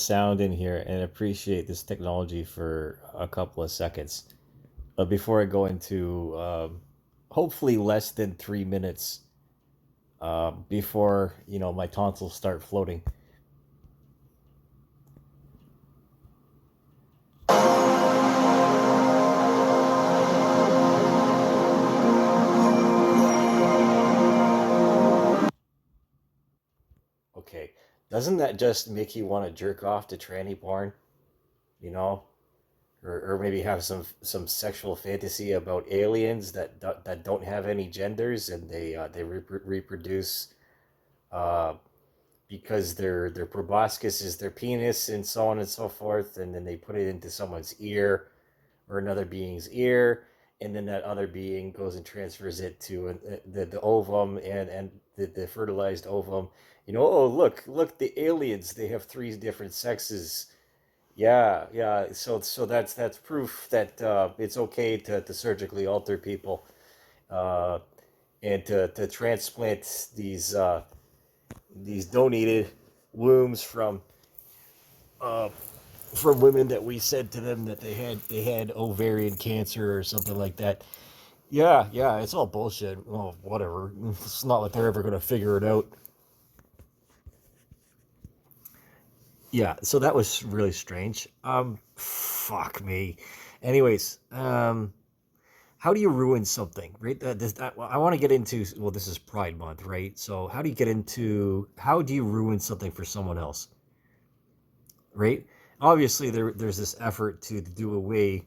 sound in here and appreciate this technology for a couple of seconds before I go into hopefully less than 3 minutes before my tonsils start floating. Okay, doesn't that just make you want to jerk off to tranny porn? You know, or maybe have some sexual fantasy about aliens that don't have any genders and they reproduce uh, because their proboscis is their penis and so on and so forth, and then they put it into someone's ear or another being's ear, and then that other being goes and transfers it to the ovum and the fertilized ovum. Oh, look, the aliens, they have three different sexes. Yeah, yeah. So that's proof that it's okay to surgically alter people uh, and to transplant these donated wombs uh, from women that we said to them that they had ovarian cancer or something like that. Yeah, yeah. It's all bullshit. Well, whatever. It's not like they're ever gonna figure it out. Yeah. So that was really strange. Fuck me. Anyways, how do you ruin something, right? Well, I want to get into, well, this is Pride Month, right? So how do you ruin something for someone else, right? Obviously, there's this effort to do away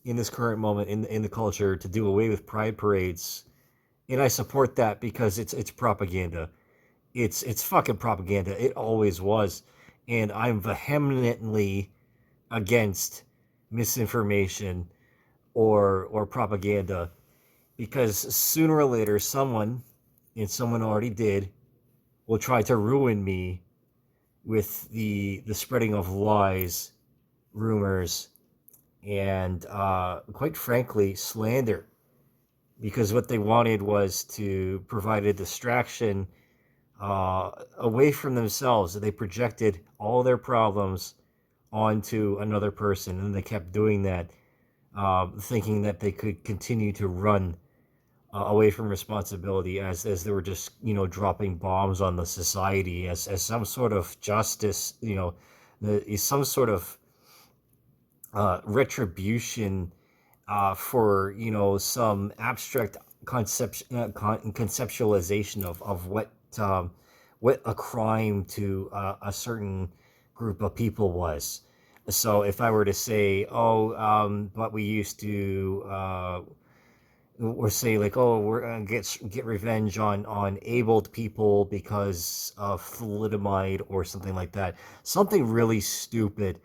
in this current moment in the culture to do away with pride parades, and I support that because it's propaganda. It's fucking propaganda. It always was, and I'm vehemently against misinformation or propaganda because sooner or later someone, and someone already did, will try to ruin me with the spreading of lies, rumors, and quite frankly slander, because what they wanted was to provide a distraction away from themselves. They projected all their problems onto another person, and they kept doing that, thinking that they could continue to run away from responsibility as they were just dropping bombs on the society as some sort of justice, some sort of retribution for some abstract conceptualization of what a crime to a certain group of people was. So if I were to say, oh, but we used to or say like, oh, we're gonna get revenge on abled people because of thalidomide or something like that, something really stupid,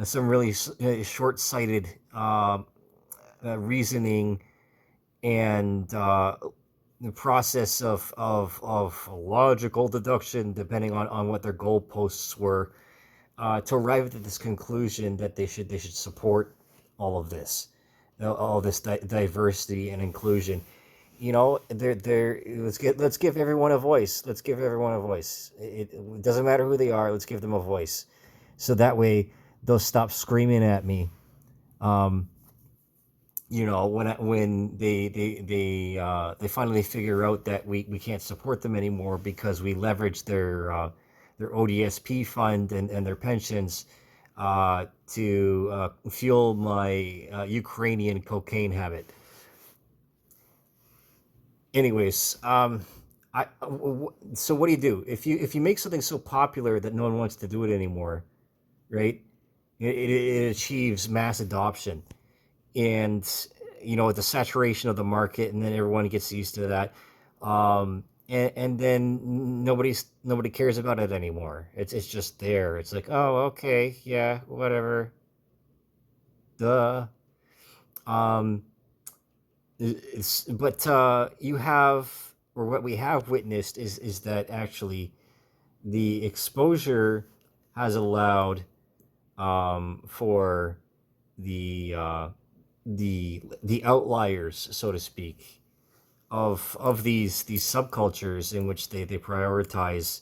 some really short-sighted reasoning, and the process of logical deduction, depending on what their goalposts were, to arrive at this conclusion that they should support all of this, all this diversity and inclusion. Let's give everyone a voice. Let's give everyone a voice. It doesn't matter who they are. Let's give them a voice, so that way they'll stop screaming at me. Um, when they finally figure out that we can't support them anymore because we leverage their ODSP fund and their pensions to fuel my Ukrainian cocaine habit. Anyways, so what do you do if you make something so popular that no one wants to do it anymore, right? It achieves mass adoption, and the saturation of the market, and then everyone gets used to that, and then nobody cares about it anymore. It's just there. It's like, oh, okay, yeah, whatever, duh. um but you have, or what we have witnessed is that actually the exposure has allowed for the the outliers, so to speak, of these subcultures in which they prioritize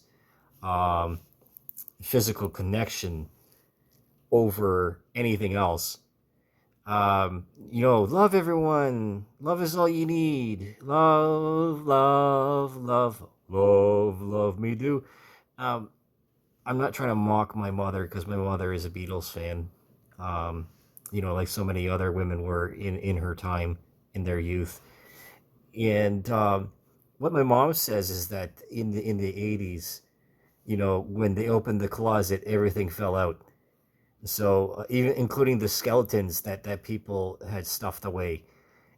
um, physical connection over anything else. Love everyone. Love is all you need. Love, love, love, love, love me do. Um, I'm not trying to mock my mother because my mother is a Beatles fan. Um, like so many other women were in her time, in their youth. And what my mom says is that in the 80s, when they opened the closet, everything fell out. So even including the skeletons that people had stuffed away,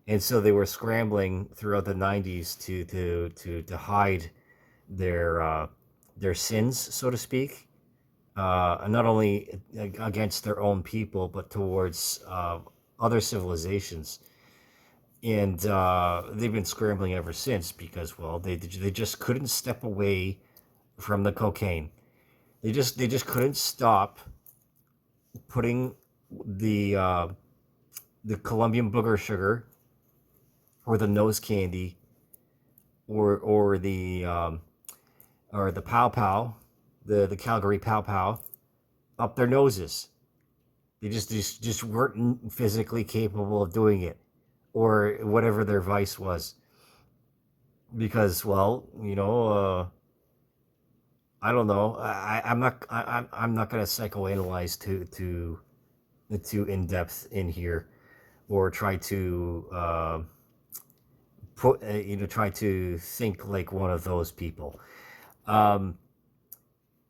and so they were scrambling throughout the 90s to hide their their sins, so to speak, not only against their own people but towards other civilizations. And they've been scrambling ever since because, well, they just couldn't step away from the cocaine. They just couldn't stop putting the uh, the Colombian booger sugar or the nose candy or the pow pow, the Calgary pow pow up their noses. They just weren't physically capable of doing it, or whatever their vice was. Because, well, I don't know. I'm not gonna psychoanalyze too in depth in here, or try to try to think like one of those people. Um,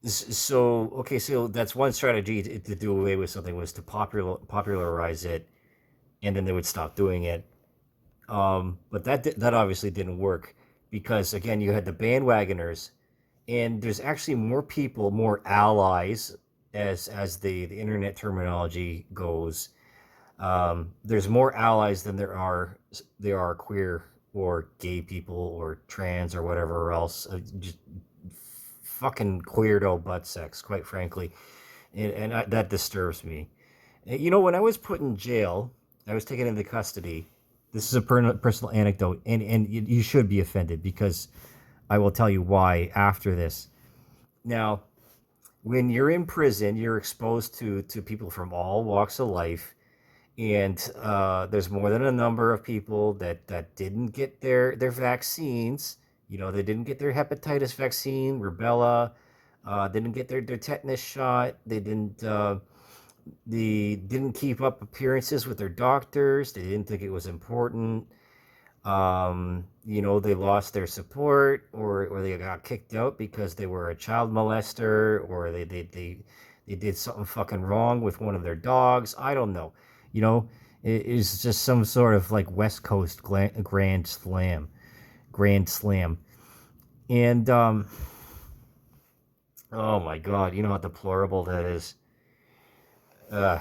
so okay, so that's one strategy to do away with something, was to popularize it, and then they would stop doing it. But that obviously didn't work because, again, you had the bandwagoners, and there's actually more people, more allies, as the internet terminology goes. There's more allies than there are queer or gay people or trans or whatever else. Just fucking Qweerdo Buttseks, quite frankly, and that disturbs me. When I was put in jail, I was taken into custody. This is a personal anecdote, and you should be offended because I will tell you why after this. Now, when you're in prison, you're exposed to people from all walks of life, and there's more than a number of people that didn't get their vaccines. They didn't get their hepatitis vaccine, rubella. They didn't get their tetanus shot. They didn't keep up appearances with their doctors. They didn't think it was important. They lost their support, or they got kicked out because they were a child molester, or they did something fucking wrong with one of their dogs. I don't know. It's just some sort of like West Coast grand slam. And oh my god, you know how deplorable that is. Uh,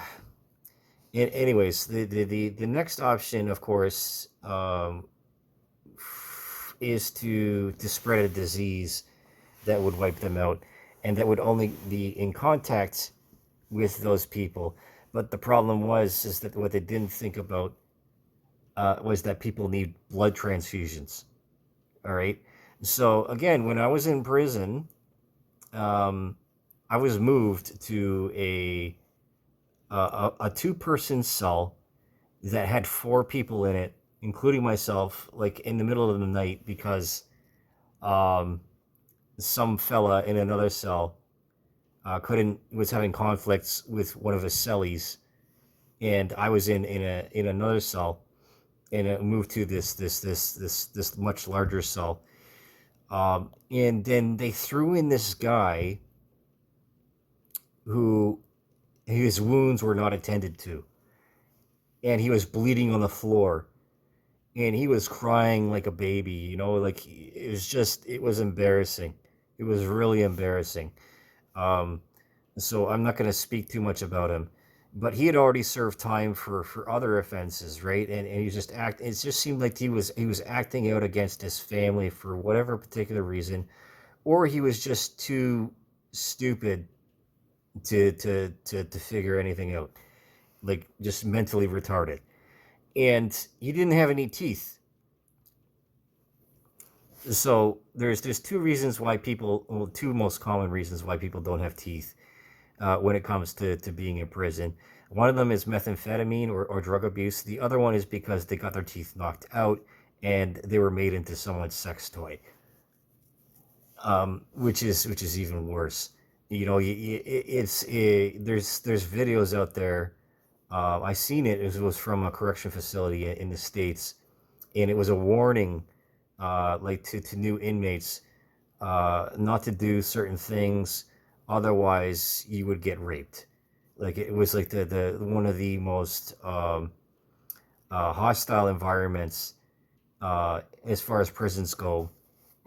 Anyways, the next option, of course, is to spread a disease that would wipe them out, and that would only be in contact with those people. But the problem is that what they didn't think about was that people need blood transfusions. All right. So again, when I was in prison, um, I was moved to a two-person cell that had four people in it, including myself, like in the middle of the night, because um, some fella in another cell couldn't was having conflicts with one of his cellies, and I was in another cell, and it moved to this much larger cell. And then they threw in this guy who his wounds were not attended to, and he was bleeding on the floor, and he was crying like a baby. Like it was embarrassing. It was really embarrassing. Um, so I'm not going to speak too much about him, but he had already served time for other offenses, right? And he just it just seemed like he was acting out against his family for whatever particular reason, or he was just too stupid to figure anything out, like just mentally retarded. And he didn't have any teeth. So there's two reasons why people, well, two most common reasons why people don't have teeth. when it comes to being in prison. One of them is methamphetamine or drug abuse. The other one is because they got their teeth knocked out and they were made into someone's sex toy, which is even worse. You know, there's videos out there. I seen it. It was from a correction facility in the states, and it was a warning, like to new inmates, not to do certain things, otherwise you would get raped. Like it was like the one of the most hostile environments as far as prisons go,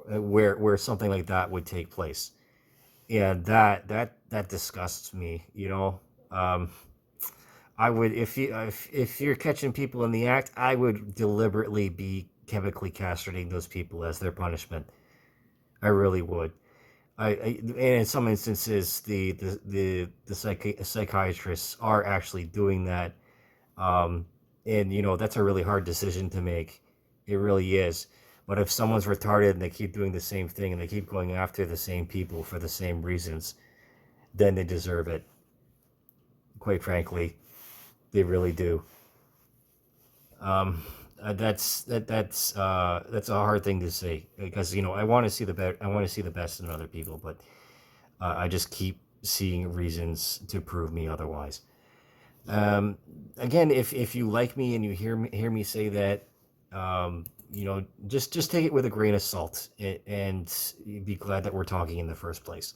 where something like that would take place. Yeah, that disgusts me. You know, um, I would if you're catching people in the act, I would deliberately be chemically castrating those people as their punishment. I really would. And in some instances, the psychiatrists are actually doing that, and you know that's a really hard decision to make. It really is. But if someone's retarded and they keep doing the same thing and they keep going after the same people for the same reasons, then they deserve it. Quite frankly, they really do. Um, that's a hard thing to say because you know I want to see the I want to see the best in other people, but I just keep seeing reasons to prove me otherwise. Um, Again, if you like me and you hear me say that, you know, just take it with a grain of salt and be glad that we're talking in the first place,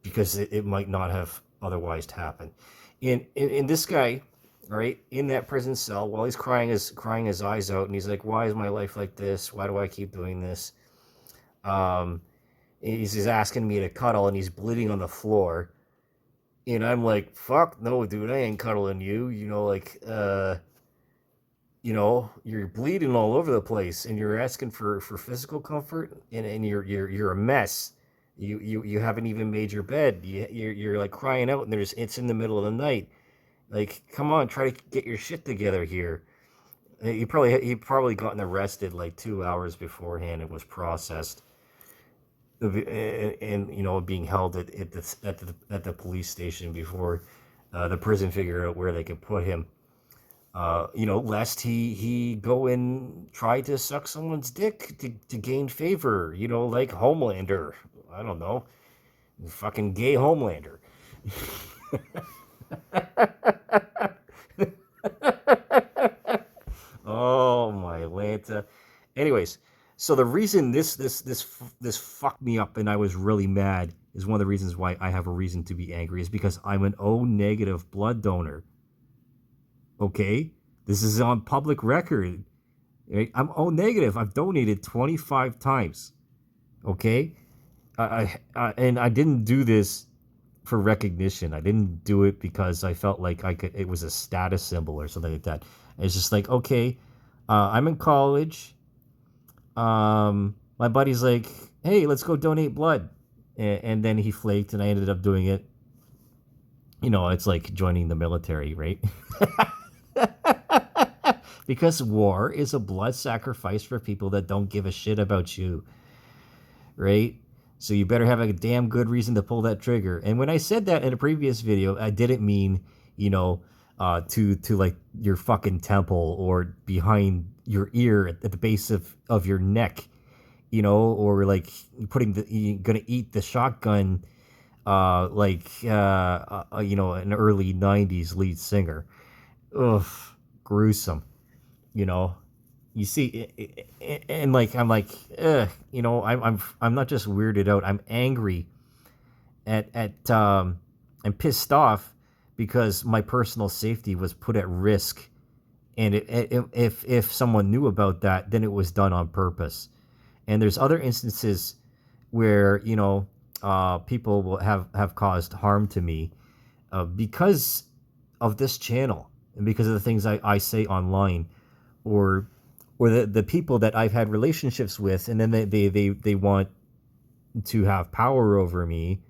because it might not have otherwise happened. In this guy, right in that prison cell, while he's crying his eyes out, and he's like, "Why is my life like this? Why do I keep doing this?" Um, he's asking me to cuddle, and he's bleeding on the floor, and I'm like, "Fuck no, dude, I ain't cuddling you." You know, like, you know, you're bleeding all over the place, and you're asking for physical comfort, and you're a mess. You haven't even made your bed. You're like crying out, and it's in the middle of the night. Like, come on, try to get your shit together here. He probably gotten arrested like 2 hours beforehand. It was processed, and you know being held at the police station before the prison figured out where they could put him. You know, lest he go and try to suck someone's dick to gain favor. You know, like Homelander. I don't know, fucking gay Homelander. Oh my Lanta. Anyways, so the reason this fucked me up and I was really mad is one of the reasons why I have a reason to be angry is because I'm an O negative blood donor. Okay, this is on public record. Right? I'm O negative. I've donated 25 times. Okay, and I didn't do this for recognition. I didn't do it because I felt like I could. It was a status symbol or something like that. It's just like, okay, I'm in college. My buddy's like, hey, let's go donate blood, and then he flaked, and I ended up doing it. You know, it's like joining the military, right? Because war is a blood sacrifice for people that don't give a shit about you, right? So you better have a damn good reason to pull that trigger. And when I said that in a previous video, I didn't mean, you know, to like your fucking temple or behind your ear at the base of your neck, you know, or like you're gonna eat the shotgun, you know, an early '90s lead singer. Ugh, gruesome, you know. You see, and like I'm like, you know, I'm not just weirded out. I'm angry at I'm pissed off because my personal safety was put at risk, and if someone knew about that, then it was done on purpose. And there's other instances where you know people will have caused harm to me because of this channel and because of the things I say online, or the people that I've had relationships with, and then they want to have power over me,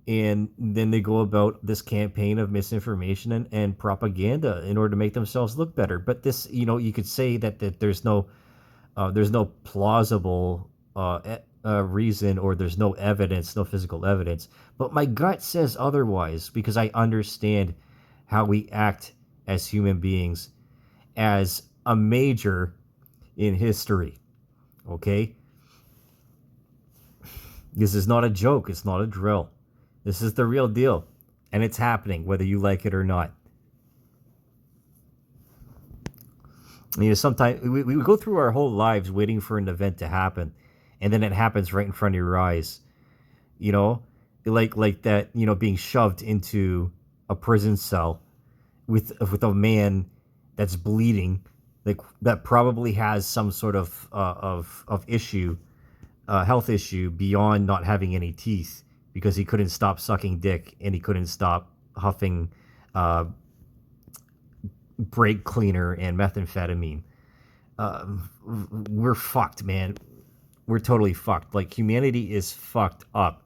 and then they go about this campaign of misinformation and propaganda in order to make themselves look better. But this, you know, you could say that there's no plausible reason, or there's no evidence, no physical evidence. But my gut says otherwise because I understand how we act as human beings as a major in history. Okay? This is not a joke. It's not a drill. This is the real deal. And it's happening, whether you like it or not. You know, sometimes we go through our whole lives waiting for an event to happen, and then it happens right in front of your eyes. You know, like that. You know, being shoved into a prison cell with a man that's bleeding, like that probably has some sort of issue, health issue beyond not having any teeth because he couldn't stop sucking dick and he couldn't stop huffing uh, brake cleaner and methamphetamine. Uh, we're fucked, man. We're totally fucked. Like humanity is fucked up,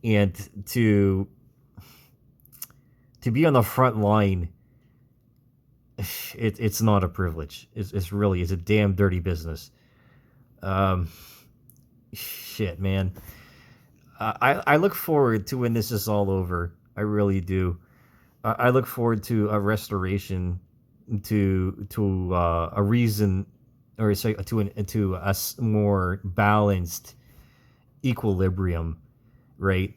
and to be on the front line, it's not a privilege. It's a damn dirty business. Um, shit, man. I look forward to when this is all over. I really do. I look forward to a restoration, to a reason, or say to a more balanced equilibrium, right?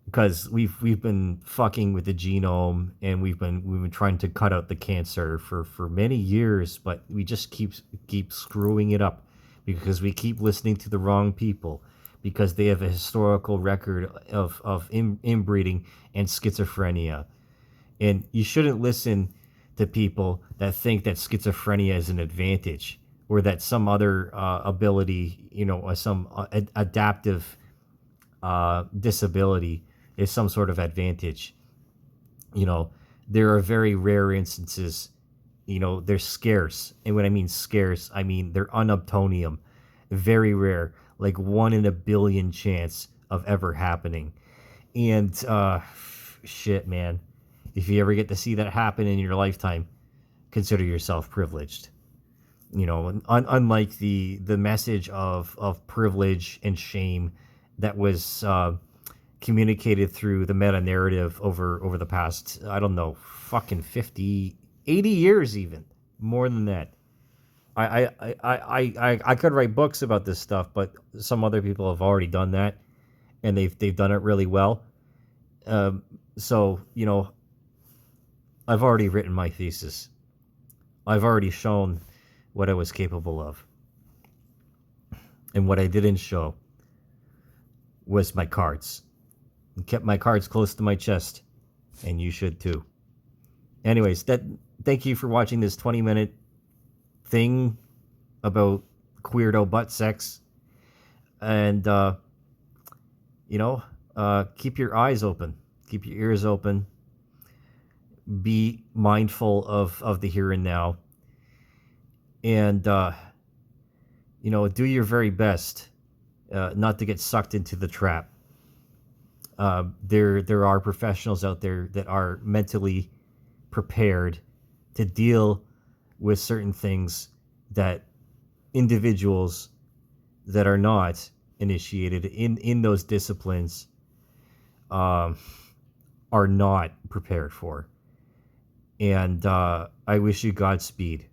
Because we've been fucking with the genome, and we've been trying to cut out the cancer for many years, but we just keep screwing it up because we keep listening to the wrong people because they have a historical record of inbreeding and schizophrenia. And you shouldn't listen to people that think that schizophrenia is an advantage or that some other ability, you know, or some adaptive disability is some sort of advantage. You know, there are very rare instances, you know, they're scarce. And when I mean scarce, I mean they're unobtainium, very rare, like 1 in a billion chance of ever happening. And shit, man, if you ever get to see that happen in your lifetime, consider yourself privileged. You know, unlike the message of privilege and shame that was communicated through the meta narrative over the past, I don't know, fucking 50, 80 years, even more than that. I could write books about this stuff, but some other people have already done that, and they've done it really well. So you know, I've already written my thesis. I've already shown what I was capable of, and what I didn't show was my cards. I kept my cards close to my chest, and you should too. Anyways, thank you for watching this 20-minute thing about Qweerdo Buttseks, and you know, keep your eyes open, keep your ears open, be mindful of the here and now, and you know, do your very best not to get sucked into the trap. There are professionals out there that are mentally prepared to deal with certain things that individuals that are not initiated in those disciplines are not prepared for. And I wish you Godspeed.